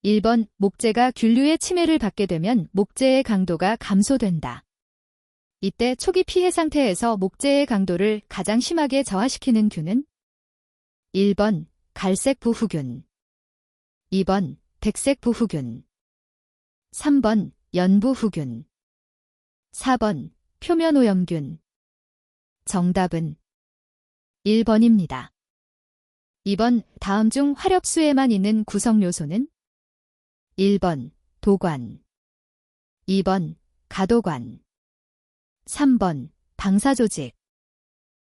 1번, 목재가 균류의 침해를 받게 되면 목재의 강도가 감소된다. 이때 초기 피해 상태에서 목재의 강도를 가장 심하게 저하시키는 균은 1번, 갈색 부후균, 2번, 백색 부후균, 3번, 연부후균, 4번, 표면오염균. 정답은 1번입니다. 2번, 다음 중 화렵수에만 있는 구성요소는 1번, 도관, 2번, 가도관, 3번, 방사조직,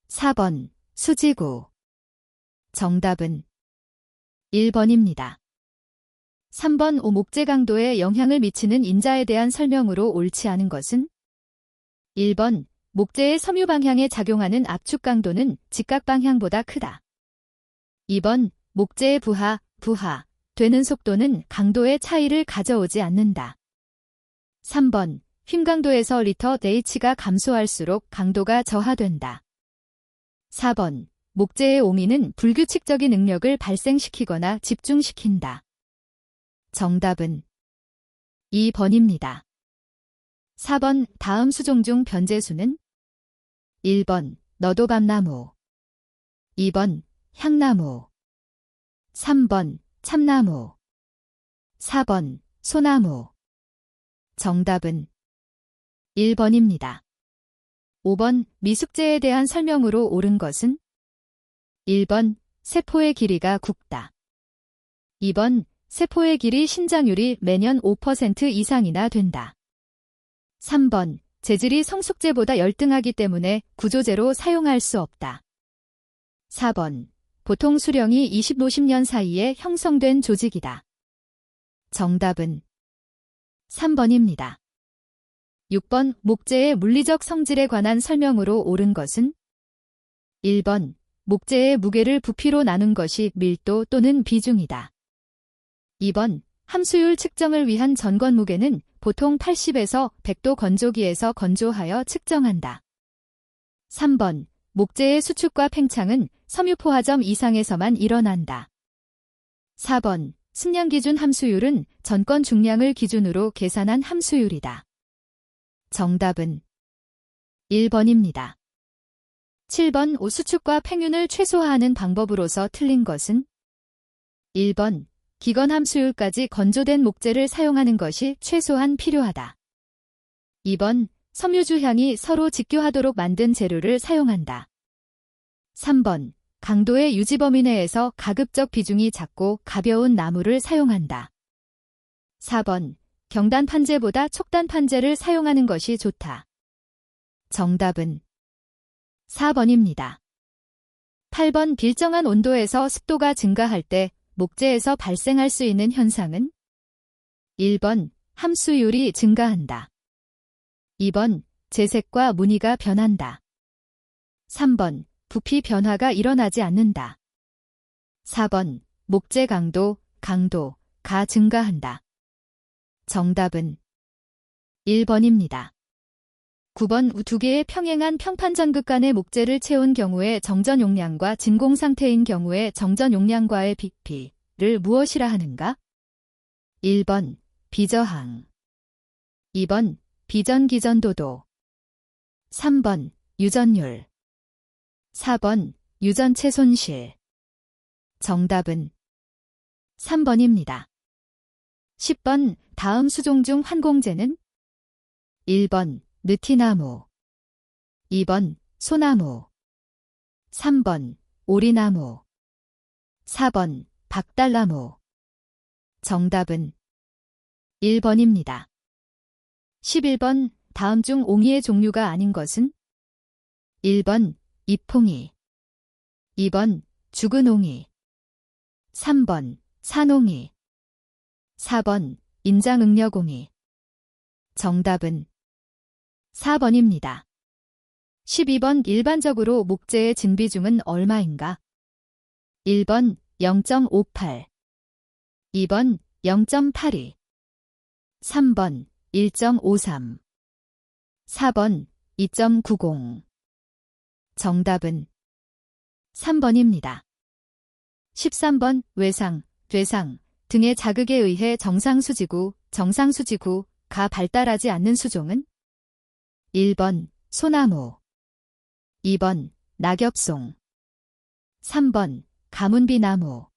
4번, 수지구. 정답은 1번입니다. 3번, 목재 강도에 영향을 미치는 인자에 대한 설명으로 옳지 않은 것은 1번, 목재의 섬유 방향에 작용하는 압축 강도는 직각 방향보다 크다. 2번, 목재의 부하 되는 속도는 강도의 차이를 가져오지 않는다. 3번, 휨 강도에서 리터 H가 감소할수록 강도가 저하된다. 4번, 목재의 오미는 불규칙적인 응력을 발생시키거나 집중시킨다. 정답은 2번입니다. 4번, 다음 수종 중 변제수는 1번, 너도밤나무, 2번, 향나무, 3번, 참나무, 4번, 소나무. 정답은 1번입니다. 5번, 미숙제에 대한 설명으로 옳은 것은 1번, 세포의 길이가 굵다. 2번, 세포의 길이 신장률이 매년 5% 이상이나 된다. 3번, 재질이 성숙제보다 열등하기 때문에 구조제로 사용할 수 없다. 4번, 보통 수령이 20-50년 사이에 형성된 조직이다. 정답은 3번입니다. 6번, 목재의 물리적 성질에 관한 설명으로 옳은 것은 1번, 목재의 무게를 부피로 나눈 것이 밀도 또는 비중이다. 2번, 함수율 측정을 위한 전건 무게는 보통 80에서 100도 건조기에서 건조하여 측정한다. 3번, 목재의 수축과 팽창은 섬유포화점 이상에서만 일어난다. 4번, 승량기준 함수율은 전건 중량을 기준으로 계산한 함수율이다. 정답은 1번입니다. 7번, 수축과 팽윤을 최소화하는 방법으로서 틀린 것은 1번, 기건 함수율까지 건조된 목재를 사용하는 것이 최소한 필요하다. 2번, 섬유주향이 서로 직교하도록 만든 재료를 사용한다. 3번, 강도의 유지 범위 내에서 가급적 비중이 작고 가벼운 나무를 사용한다. 4번, 경단 판재보다 촉단 판재를 사용하는 것이 좋다. 정답은 4번입니다. 8번, 일정한 온도에서 습도가 증가할 때 목재에서 발생할 수 있는 현상은 1번, 함수율이 증가한다. 2번, 재색과 무늬가 변한다. 3번, 부피 변화가 일어나지 않는다. 4번, 목재 강도가 증가한다. 정답은 1번입니다. 9번, 두 개의 평행한 평판전극 간의 목재를 채운 경우에 정전 용량과 진공 상태인 경우에 정전 용량과의 비를 무엇이라 하는가? 1번, 비저항, 2번, 비전기전도도, 3번, 유전율, 4번, 유전체 손실. 정답은 3번입니다. 10번, 다음 수종 중 환공재는 1번, 느티나무, 2번, 소나무, 3번, 오리나무, 4번, 박달나무. 정답은 1번입니다. 11번, 다음 중 옹이의 종류가 아닌 것은 1번, 잎옹이, 2번, 죽은 옹이, 3번, 산옹이, 4번, 인장응력옹이. 정답은 4번입니다. 12번, 일반적으로 목재의 진비중은 얼마인가? 1번, 0.58, 2번, 0.82, 3번, 1.53, 4번, 2.90. 정답은 3번입니다. 13번, 외상, 되상 등의 자극에 의해 정상수지구가 발달하지 않는 수종은 1번 소나무, 2번 낙엽송, 3번 가문비나무,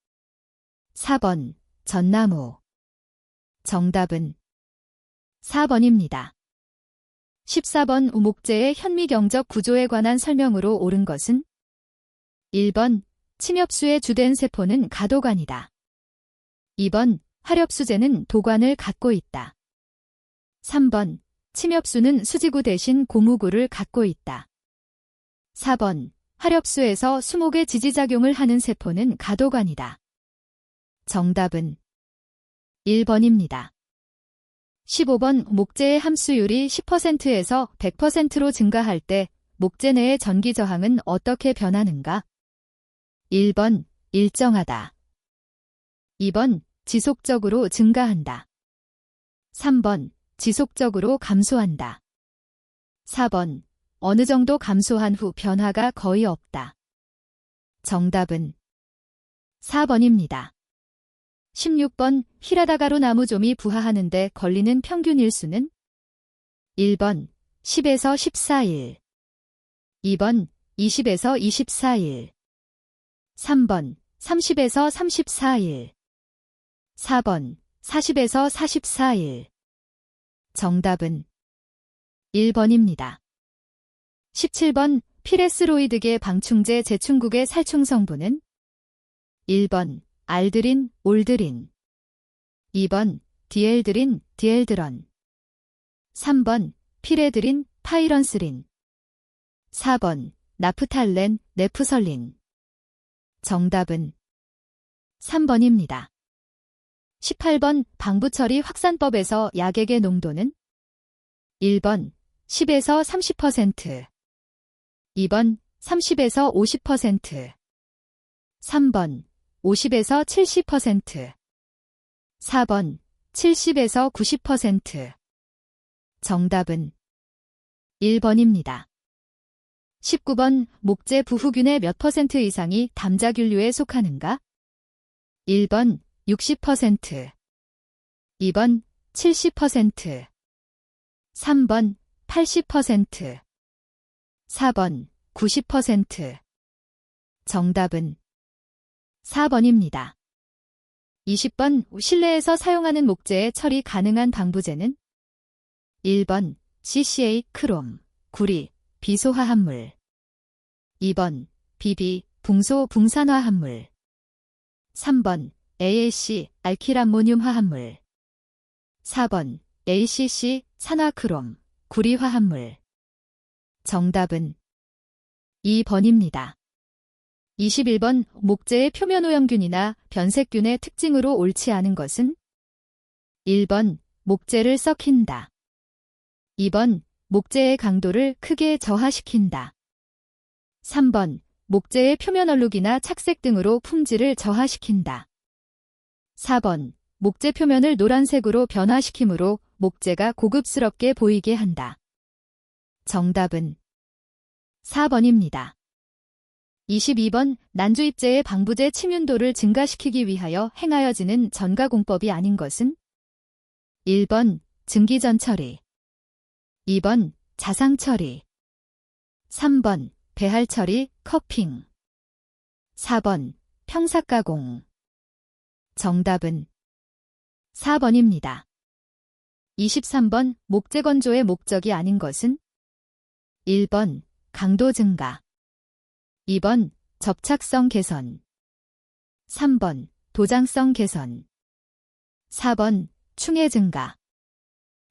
4번 전나무. 정답은 4번입니다. 14번 목재의 현미경적 구조에 관한 설명으로 옳은 것은 1번 침엽수의 주된 세포는 가도관이다. 2번 화렵수재는 도관을 갖고 있다. 3번 침엽수는 수지구 대신 고무구를 갖고 있다. 4번 화렵수에서 수목의 지지작용을 하는 세포는 가도관이다. 정답은 1번입니다. 15번 목재의 함수율이 10%에서 100%로 증가할 때 목재 내의 전기 저항은 어떻게 변하는가? 1번 일정하다. 2번 지속적으로 증가한다. 3번 지속적으로 감소한다. 4번 어느 정도 감소한 후 변화가 거의 없다. 정답은 4번입니다. 16번 히라다가루 나무좀이 부화하는데 걸리는 평균 일수는 1번 10에서 14일, 2번 20에서 24일, 3번 30에서 34일, 4번 40에서 44일. 정답은 1번입니다. 17번 피레스로이드계 방충제 제충국의 살충 성분은 1번 알드린, 올드린, 2번 디엘드린, 디엘드런, 3번 피레드린, 파이런스린, 4번 나프탈렌, 네프설린. 정답은 3번입니다. 18번 방부처리 확산법에서 약액의 농도는 1번 10에서 30%, 2번 30에서 50%, 3번 50에서 70%, 4번 70에서 90%. 정답은 1번입니다. 19번 목재 부후균의 몇 퍼센트 이상이 담자균류에 속하는가? 1번 60%, 2번 70%, 3번 80%, 4번 90%. 정답은 4번입니다. 20번 실내에서 사용하는 목재에 처리 가능한 방부제는 1번 CCA 크롬, 구리, 비소화합물, 2번 BB 붕소 붕산화합물, 3번 AAC 알킬암모늄 화합물, 4번 ACC 산화크롬, 구리화합물. 정답은 2번입니다. 21번 목재의 표면오염균이나 변색균의 특징으로 옳지 않은 것은 1번 목재를 썩힌다. 2번 목재의 강도를 크게 저하시킨다. 3번 목재의 표면 얼룩이나 착색 등으로 품질을 저하시킨다. 4번 목재 표면을 노란색으로 변화시키므로 목재가 고급스럽게 보이게 한다. 정답은 4번입니다. 22번 난주입재의 방부제 침윤도를 증가시키기 위하여 행하여지는 전가공법이 아닌 것은 1번 증기전 처리, 2번 자상 처리, 3번 배할 처리, 커핑, 4번 평삭가공. 정답은 4번입니다. 23번 목재 건조의 목적이 아닌 것은 1번 강도 증가, 2번 접착성 개선, 3번 도장성 개선, 4번 충해 증가.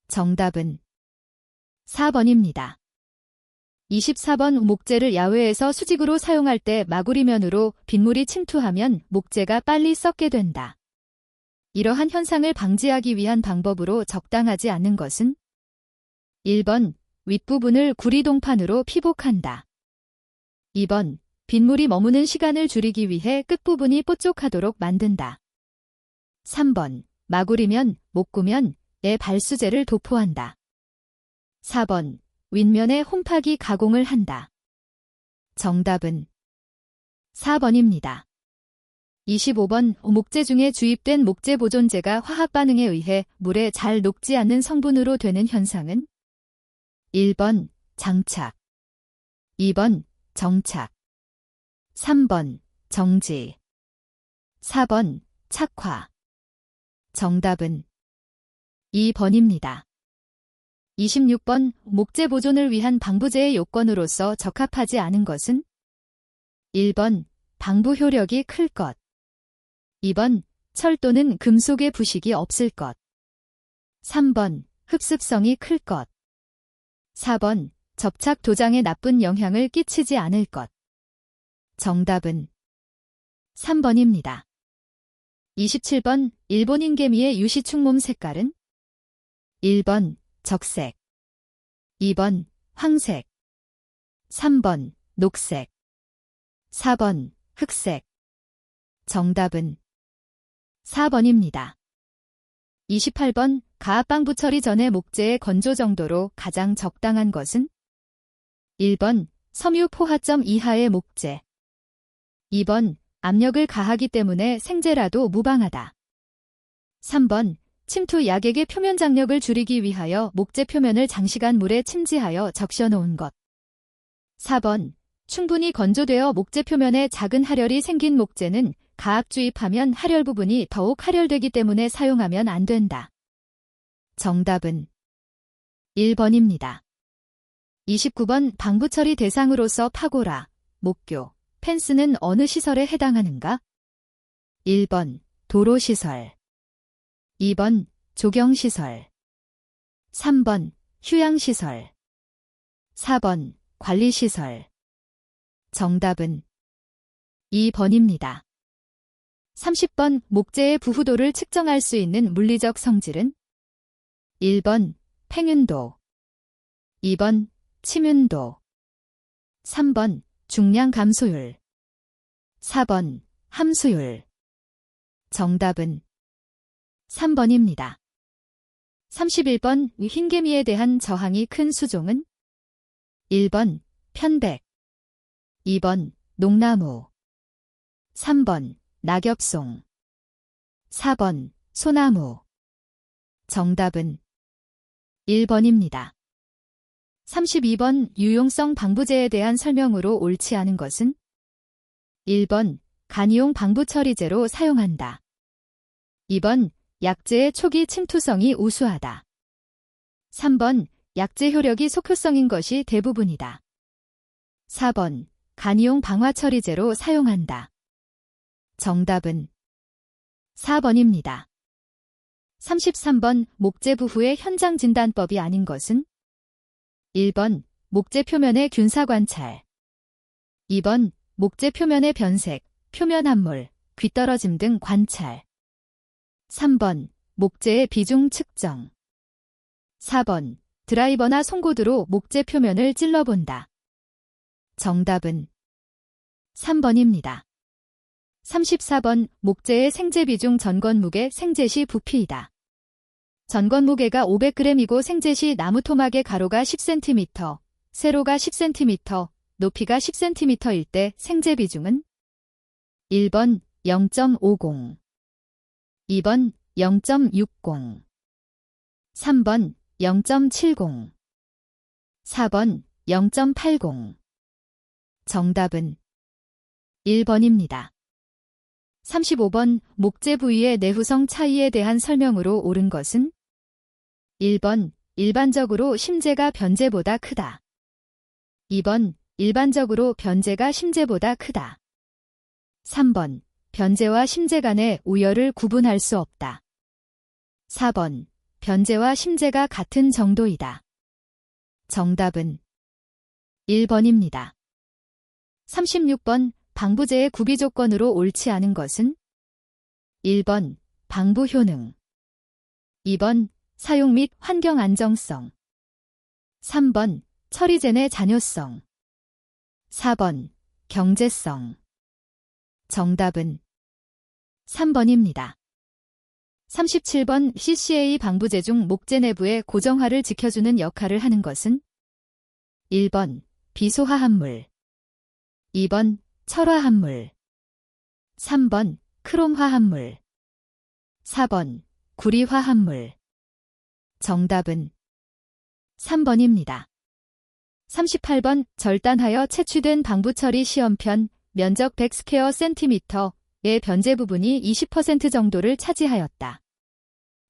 정답은 4번입니다. 24번 목재를 야외에서 수직으로 사용할 때 마구리면으로 빗물이 침투하면 목재가 빨리 썩게 된다. 이러한 현상을 방지하기 위한 방법으로 적당하지 않은 것은 1번 윗부분을 구리동판으로 피복한다. 2번 빗물이 머무는 시간을 줄이기 위해 끝부분이 뽀족하도록 만든다. 3번 마구리면, 목구면에 발수제를 도포한다. 4번 윗면에 홈파기 가공을 한다. 정답은 4번입니다. 25번 목재 중에 주입된 목재 보존제가 화학 반응에 의해 물에 잘 녹지 않는 성분으로 되는 현상은 1번 장착, 2번 정착, 3번 정지, 4번 착화. 정답은 2번입니다. 26번 목재 보존을 위한 방부제의 요건으로서 적합하지 않은 것은 1번 방부 효력이 클 것, 2번 철 또는 금속의 부식이 없을 것, 3번 흡습성이 클 것, 4번 접착 도장에 나쁜 영향을 끼치지 않을 것. 정답은 3번입니다. 27번 일본인 개미의 유시충몸 색깔은 1번 적색, 2번 황색, 3번 녹색, 4번 흑색. 정답은 4번입니다. 28번 가압방부 처리 전의 목재의 건조 정도로 가장 적당한 것은 1번 섬유 포화점 이하의 목재, 2번 압력을 가하기 때문에 생재라도 무방하다, 3번 침투 약액의 표면 장력을 줄이기 위하여 목재 표면을 장시간 물에 침지하여 적셔놓은 것, 4번 충분히 건조되어 목재 표면에 작은 하렬이 생긴 목재는 가압 주입하면 하렬 부분이 더욱 하렬되기 때문에 사용하면 안 된다. 정답은 1번입니다. 29번 방부 처리 대상으로서 파고라, 목교, 펜스는 어느 시설에 해당하는가? 1번 도로시설, 2번 조경시설, 3번 휴양시설, 4번 관리시설. 정답은 2번입니다. 30번 목재의 부후도를 측정할 수 있는 물리적 성질은 1번 팽윤도, 2번 침윤도, 3번 중량 감소율, 4번 함수율. 정답은 3번입니다. 31번 흰개미에 대한 저항이 큰 수종은 1번 편백, 2번 녹나무, 3번 낙엽송, 4번 소나무. 정답은 1번입니다. 32번 유용성 방부제에 대한 설명으로 옳지 않은 것은 1번 간이용 방부 처리제로 사용한다, 2번 약재의 초기 침투성이 우수하다, 3번 약재 효력이 속효성인 것이 대부분이다, 4번 간이용 방화 처리제로 사용한다. 정답은 4번입니다. 33번 목재 부후의 현장 진단법이 아닌 것은 1번 목재 표면의 균사 관찰, 2번 목재 표면의 변색, 표면 함몰, 귀떨어짐 등 관찰, 3번 목재의 비중 측정, 4번 드라이버나 송곳으로 목재 표면을 찔러본다. 정답은 3번입니다. 34번 목재의 생재 비중 전건무게 생재 시 부피이다. 전건무게가 500g이고 생재 시 나무 토막의 가로가 10cm, 세로가 10cm, 높이가 10cm일 때 생재 비중은 1번 0.50, 2번 0.60, 3번 0.70, 4번 0.80. 정답은 1번입니다. 35번 목재 부위의 내후성 차이에 대한 설명으로 옳은 것은 1번 일반적으로 심재가 변재보다 크다, 2번 일반적으로 변재가 심재보다 크다, 3번 변재와 심재 간의 우열을 구분할 수 없다, 4번 변재와 심재가 같은 정도이다. 정답은 1번입니다. 36번 방부제의 구비 조건으로 옳지 않은 것은 1번 방부 효능, 2번 사용 및 환경 안정성, 3번 처리제 내 잔여성, 4번 경제성. 정답은 3번입니다. 37번 CCA 방부제 중 목재 내부의 고정화를 지켜주는 역할을 하는 것은 1번 비소화합물, 2번 철화합물, 3번 크롬 화합물. 4번 구리 화합물. 정답은 3번입니다. 38번 절단하여 채취된 방부 처리 시험편 면적 100 스퀘어 센티미터의 변제 부분이 20% 정도를 차지하였다.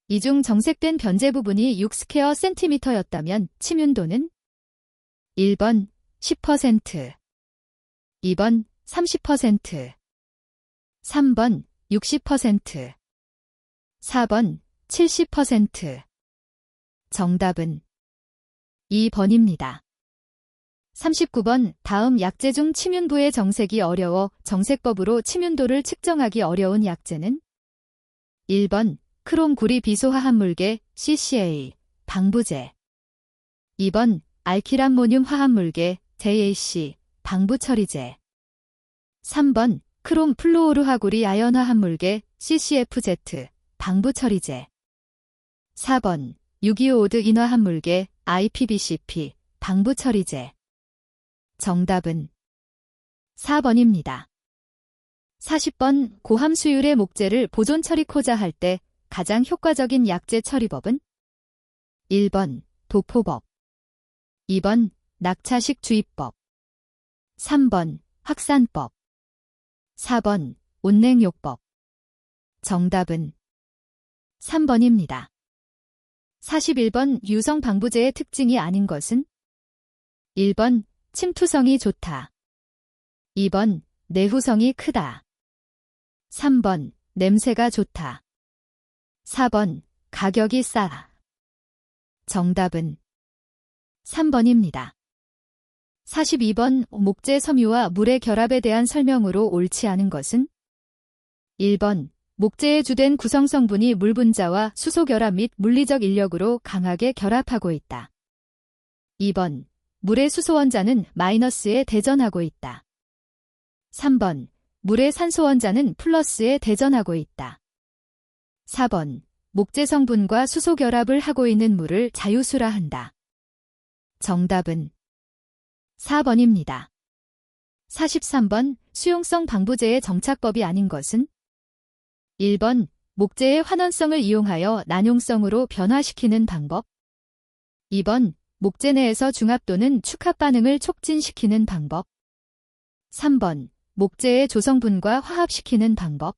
이 중 정색된 변제 부분이 6 스퀘어 센티미터였다면 침윤도는 1번 10%, 2번 30%, 3번 60%, 4번 70%. 정답은 2번입니다. 39번 다음 약재 중 침윤부의 정색이 어려워 정색법으로 침윤도를 측정하기 어려운 약재는 1번 크롬 구리 비소 화합물계 CCA 방부제, 2번 알키람모늄 화합물계 JAC 방부 처리제, 3번 크롬 플루오르화구리 아연 화합물계 CCFZ 방부 처리제, 4번 유기오드 인화합물계 IPBCP 방부 처리제. 정답은 4번입니다. 40번 고함 수율의 목재를 보존 처리코자 할 때 가장 효과적인 약재 처리법은 1번 도포법, 2번 낙차식 주입법, 3번 확산법, 4번 온냉욕법. 정답은 3번입니다. 41번 유성 방부제의 특징이 아닌 것은 1번 침투성이 좋다, 2번 내후성이 크다, 3번 냄새가 좋다, 4번 가격이 싸다. 정답은 3번입니다. 42번 목재 섬유와 물의 결합에 대한 설명으로 옳지 않은 것은 1번 목재의 주된 구성 성분이 물 분자와 수소 결합 및 물리적 인력으로 강하게 결합하고 있다. 2번 물의 수소 원자는 마이너스에 대전하고 있다. 3번 물의 산소 원자는 플러스에 대전하고 있다. 4번 목재 성분과 수소 결합을 하고 있는 물을 자유수라 한다. 정답은 4번입니다. 43번 수용성 방부제의 정착법이 아닌 것은 1번 목재의 환원성을 이용하여 난용성으로 변화시키는 방법, 2번 목재 내에서 중합 또는 축합 반응을 촉진시키는 방법, 3번 목재의 조성분과 화합시키는 방법,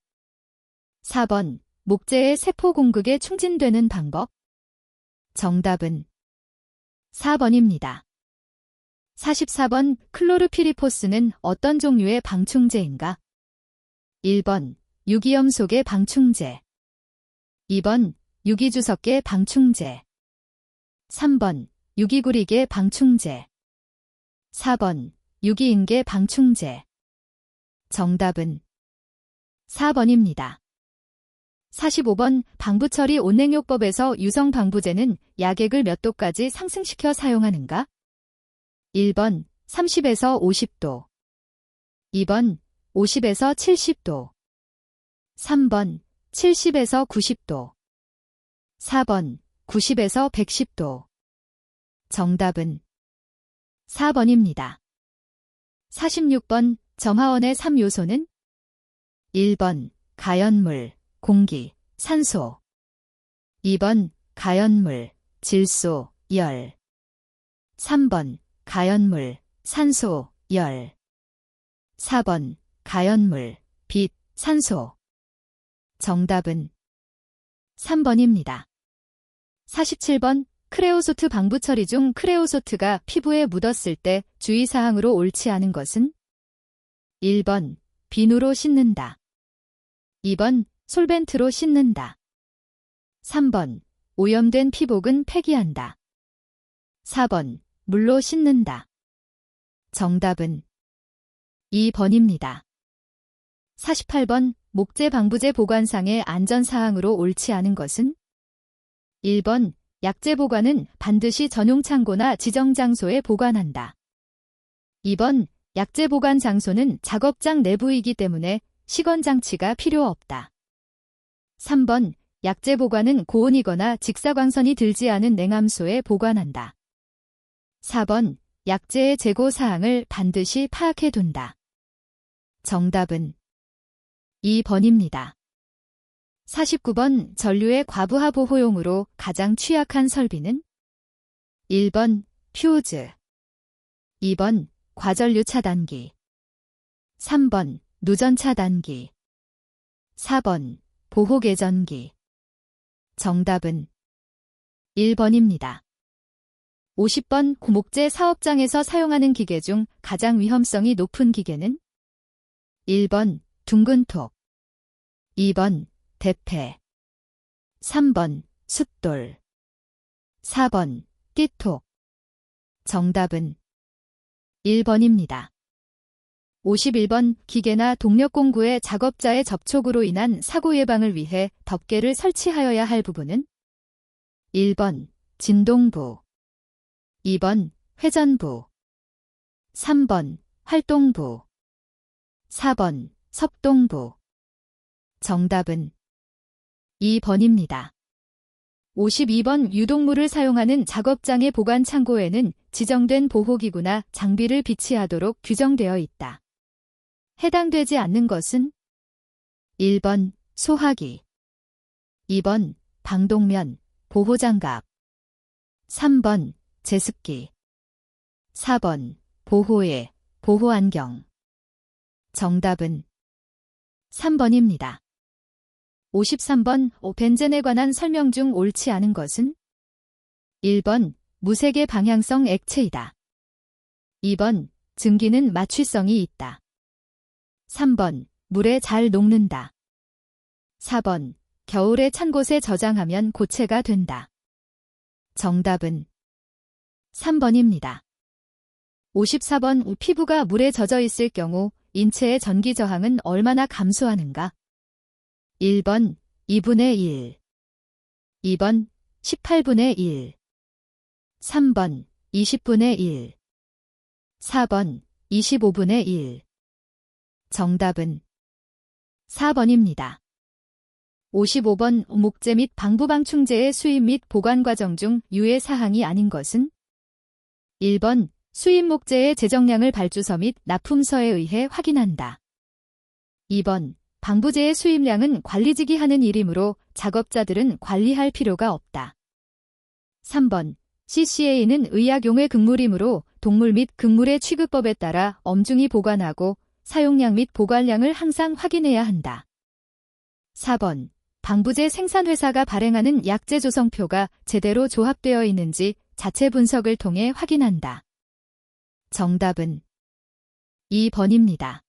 4번 목재의 세포 공극에 충진되는 방법. 정답은 4번입니다. 44번 클로르피리포스는 어떤 종류의 방충제인가? 1번 유기염속의 방충제, 2번 유기주석계 방충제, 3번 유기구리계 방충제, 4번 유기인계 방충제. 정답은 4번입니다. 45번 방부처리 온냉욕법에서 유성 방부제는 약액을 몇 도까지 상승시켜 사용하는가? 1번 30에서 50도, 2번 50에서 70도, 3번 70에서 90도, 4번 90에서 110도. 정답은 4번입니다. 46번 점화원의 3요소는 1번 가연물, 공기, 산소, 2번 가연물, 질소, 열, 3번 가연물, 산소, 열, 4번 가연물, 빛, 산소. 정답은 3번입니다. 47번 크레오소트 방부 처리 중 크레오소트가 피부에 묻었을 때 주의사항으로 옳지 않은 것은 1번 비누로 씻는다, 2번 솔벤트로 씻는다, 3번 오염된 피복은 폐기한다, 4번 물로 씻는다. 정답은 2번입니다. 48번 목재 방부제 보관상의 안전사항으로 옳지 않은 것은 1번 약재 보관은 반드시 전용 창고나 지정 장소에 보관한다. 2번 약재 보관 장소는 작업장 내부이기 때문에 식원 장치가 필요 없다. 3번 약재 보관은 고온이거나 직사광선이 들지 않은 냉암소에 보관한다. 4번 약재의 재고 사항을 반드시 파악해 둔다. 정답은 2번입니다. 49번 전류의 과부하 보호용으로 가장 취약한 설비는 1번 퓨즈, 2번 과전류 차단기, 3번 누전 차단기, 4번 보호 개전기. 정답은 1번입니다. 50번 목재 사업장에서 사용하는 기계 중 가장 위험성이 높은 기계는 1번 둥근톡, 2번 대패, 3번 숫돌, 4번 띠톡. 정답은 1번입니다. 51번 기계나 동력 공구의 작업자의 접촉으로 인한 사고 예방을 위해 덮개를 설치하여야 할 부분은 1번 진동부, 2번 회전부, 3번 활동부, 4번 섭동부. 정답은 2번입니다. 52번 유독물을 사용하는 작업장의 보관 창고에는 지정된 보호기구나 장비를 비치하도록 규정되어 있다. 해당되지 않는 것은 1번 소화기, 2번 방독면, 보호장갑, 3번 제습기, 4번 보호에, 보호안경. 정답은 3번입니다. 53번 벤젠에 관한 설명 중 옳지 않은 것은 1번 무색의 방향성 액체이다. 2번 증기는 마취성이 있다. 3번 물에 잘 녹는다. 4번 겨울에 찬 곳에 저장하면 고체가 된다. 정답은 3번입니다. 54번 피부가 물에 젖어 있을 경우 인체의 전기 저항은 얼마나 감소하는가? 1번 2분의 1, 2번 18분의 1, 3번 20분의 1, 4번 25분의 1. 정답은 4번입니다. 55번 목재 및 방부방충제의 수입 및 보관 과정 중 유해 사항이 아닌 것은 1번 수입 목재의 제정량을 발주서 및 납품서에 의해 확인한다. 2번 방부제의 수입량은 관리직이 하는 일이므로 작업자들은 관리할 필요가 없다. 3번 CCA는 의약용의 극물이므로 동물 및 극물의 취급법에 따라 엄중히 보관하고 사용량 및 보관량을 항상 확인해야 한다. 4번 방부제 생산회사가 발행하는 약재 조성표가 제대로 조합되어 있는지 자체 분석을 통해 확인한다. 정답은 2번입니다.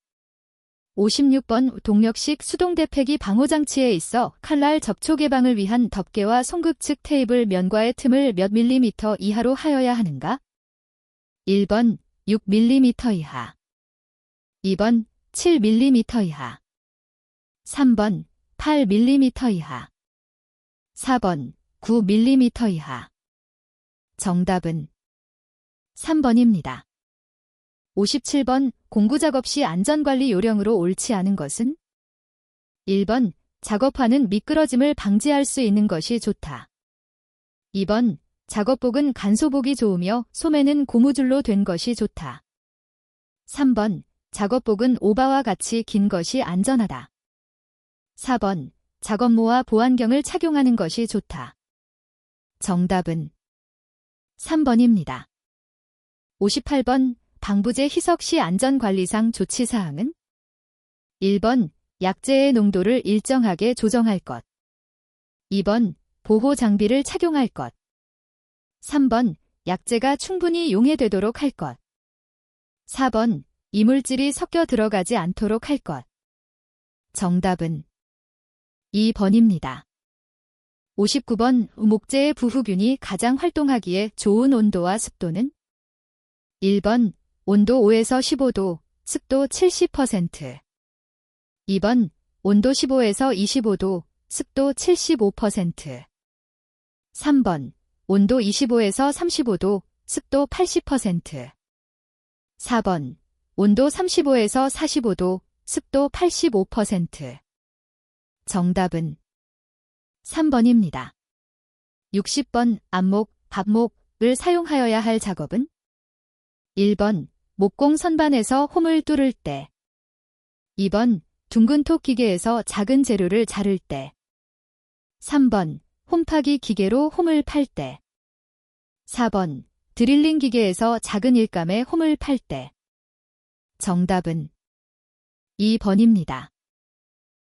56번 동력식 수동대폐기 방호장치에 있어 칼날 접촉 예방을 위한 덮개와 송극 측 테이블 면과의 틈을 몇 밀리미터 이하로 하여야 하는가? 1번 6mm 이하, 2번 7mm 이하, 3번 8mm 이하, 4번 9mm 이하. 정답은 3번입니다. 57번 공구작업 시 안전관리 요령으로 옳지 않은 것은 1번 작업화는 미끄러짐을 방지할 수 있는 것이 좋다. 2번 작업복은 간소복이 좋으며 소매는 고무줄로 된 것이 좋다. 3번 작업복은 오바와 같이 긴 것이 안전하다. 4번 작업모와 보안경을 착용하는 것이 좋다. 정답은 3번입니다. 58번 방부제 희석 시 안전관리상 조치사항은 1번 약재의 농도를 일정하게 조정할 것, 2번 보호 장비를 착용할 것, 3번 약재가 충분히 용해되도록 할 것, 4번 이물질이 섞여 들어가지 않도록 할 것. 정답은 2번입니다. 59번 목재의 부후균이 가장 활동하기에 좋은 온도와 습도는 1번 온도 5에서 15도, 습도 70%. 2번 온도 15에서 25도, 습도 75%. 3번 온도 25에서 35도, 습도 80%. 4번 온도 35에서 45도, 습도 85%. 정답은 3번입니다. 60번 안목, 밥목을 사용하여야 할 작업은 1번 목공 선반에서 홈을 뚫을 때, 2번 둥근 톡 기계에서 작은 재료를 자를 때. 3번 홈파기 기계로 홈을 팔 때. 4번 드릴링 기계에서 작은 일감에 홈을 팔 때. 정답은 2번입니다.